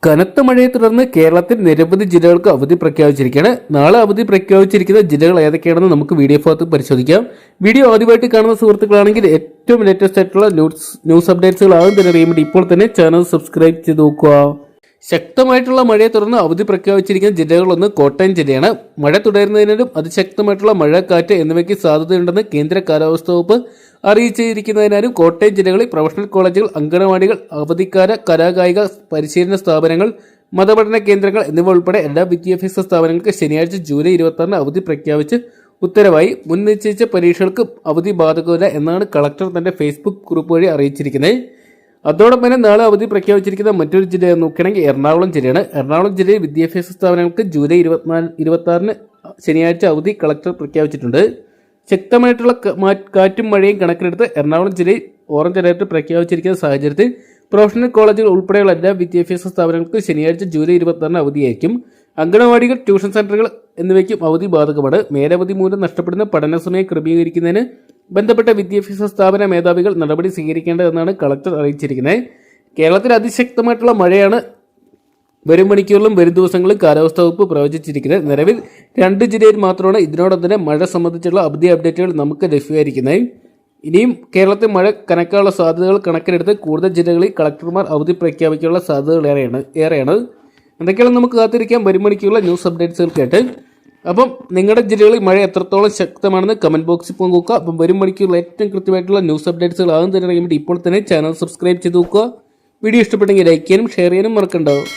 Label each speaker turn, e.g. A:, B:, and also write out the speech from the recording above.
A: കനത്ത മഴയെ തുടർന്ന് കേരളത്തിൽ നിരവധി ജില്ലകൾക്ക് അവധി പ്രഖ്യാപിച്ചിരിക്കുകയാണ്. നാളെ അവധി പ്രഖ്യാപിച്ചിരിക്കുന്ന ജില്ലകൾ ഏതൊക്കെയാണെന്ന് നമുക്ക് വീഡിയോ ഭാഗത്ത് പരിശോധിക്കാം. വീഡിയോ ആദ്യമായിട്ട് കാണുന്ന സുഹൃത്തുക്കളാണെങ്കിൽ ഏറ്റവും ലേറ്റസ്റ്റ് ആയിട്ടുള്ള ന്യൂസ് അപ്ഡേറ്റ്സുകൾ ആദ്യം തന്നെ അറിയാൻ വേണ്ടി ഇപ്പോൾ തന്നെ ചാനൽ സബ്സ്ക്രൈബ് ചെയ്ത് നോക്കുക. ശക്തമായിട്ടുള്ള മഴയെ തുടർന്ന് അവധി പ്രഖ്യാപിച്ചിരിക്കുന്ന ജില്ലകളൊന്ന് കോട്ടയം ജില്ലയാണ്. മഴ തുടരുന്നതിനും അതിശക്തമായിട്ടുള്ള മഴ, കാറ്റ് എന്നിവയ്ക്ക് സാധ്യതയുണ്ടെന്ന് കേന്ദ്ര കാലാവസ്ഥാ വകുപ്പ് അറിയിച്ചിരിക്കുന്നതിനാലും കോട്ടയം ജില്ലകളിൽ പ്രൊഫഷണൽ കോളേജുകൾ, അങ്കണവാടികൾ, അവധിക്കാല കലാകായിക പരിശീലന സ്ഥാപനങ്ങൾ, മതപഠന കേന്ദ്രങ്ങൾ എന്നിവ ഉൾപ്പെടെ എല്ലാ വിദ്യാഭ്യാസ സ്ഥാപനങ്ങൾക്ക് ശനിയാഴ്ച ജൂലൈ 26 അവധി പ്രഖ്യാപിച്ച് ഉത്തരവായി. മുൻ നിശ്ചയിച്ച പരീക്ഷകൾക്ക് അവധി ബാധകമില്ല എന്നാണ് കളക്ടർ തന്റെ ഫേസ്ബുക്ക് കുറിപ്പ് വഴി അറിയിച്ചിരിക്കുന്നത്. അതോടൊപ്പം തന്നെ നാളെ അവധി പ്രഖ്യാപിച്ചിരിക്കുന്ന മറ്റൊരു ജില്ല നോക്കുകയാണെങ്കിൽ എറണാകുളം ജില്ലയാണ്. എറണാകുളം ജില്ലയിൽ വിദ്യാഭ്യാസ സ്ഥാപനങ്ങൾക്ക് ജൂലൈ 26 ശനിയാഴ്ച അവധി കളക്ടർ പ്രഖ്യാപിച്ചിട്ടുണ്ട്. ശക്തമായിട്ടുള്ള കാറ്റും മഴയും കണക്കിലെടുത്ത് എറണാകുളം ജില്ലയിൽ ഓറഞ്ച് അലർട്ട് പ്രഖ്യാപിച്ചിരിക്കുന്ന സാഹചര്യത്തിൽ പ്രൊഫഷണൽ കോളേജുകൾ ഉൾപ്പെടെയുള്ള എല്ലാ വിദ്യാഭ്യാസ സ്ഥാപനങ്ങൾക്ക് ശനിയാഴ്ച ജൂലൈ 26 അവധിയായിരിക്കും. അങ്കണവാടികൾ, ട്യൂഷൻ സെന്ററുകൾ എന്നിവയ്ക്കും അവധി ബാധകമാണ്. മേലവധി മൂലം നഷ്ടപ്പെടുന്ന പഠന സമയം ക്രമീകരിക്കുന്നതിന് ബന്ധപ്പെട്ട വിദ്യാഭ്യാസ സ്ഥാപന മേധാവികൾ നടപടി സ്വീകരിക്കേണ്ടതെന്നാണ് കളക്ടർ അറിയിച്ചിരിക്കുന്നത്. കേരളത്തിൽ അതിശക്തമായിട്ടുള്ള മഴയാണ് വരും മണിക്കൂറിലും വരും ദിവസങ്ങളിലും കാലാവസ്ഥാ വകുപ്പ് പ്രവചിച്ചിരിക്കുന്നത്. നിലവിൽ 2 ജില്ലയിൽ മാത്രമാണ് ഇതിനോടൊപ്പം തന്നെ മഴ സംബന്ധിച്ചുള്ള അവധി അപ്ഡേറ്റുകൾ നമുക്ക് ലഭ്യമായിരിക്കുന്നത്. ഇനിയും കേരളത്തിൽ മഴ കനക്കാനുള്ള സാധ്യതകൾ കണക്കിലെടുത്ത് കൂടുതൽ ജില്ലകളിൽ കളക്ടർമാർ അവധി പ്രഖ്യാപിക്കാനുള്ള സാധ്യതകൾ ഏറെയാണ്. എന്തൊക്കെയാണ് നമുക്ക് കാത്തിരിക്കാം വരും മണിക്കൂറിലെ ന്യൂസ് അപ്ഡേറ്റ്സുകൾ കേട്ട്. അപ്പം നിങ്ങളുടെ ജില്ലകളിൽ മഴ എത്രത്തോളം ശക്തമാണെന്ന് കമന്റ് ബോക്സിൽ പങ്കുവെക്കുക. അപ്പം വരും മണിക്കൂറിൽ ഏറ്റവും കൃത്യമായിട്ടുള്ള ന്യൂസ് അപ്ഡേറ്റ്സുകൾ ആകും തന്നെ അറിയാൻ വേണ്ടി ഇപ്പോൾ തന്നെ ചാനൽ സബ്സ്ക്രൈബ് ചെയ്ത് നോക്കുക. വീഡിയോ ഇഷ്ടപ്പെട്ടെങ്കിൽ ലൈക്ക് ചെയ്യാനും ഷെയർ ചെയ്യാനും മറക്കണ്ടാവും.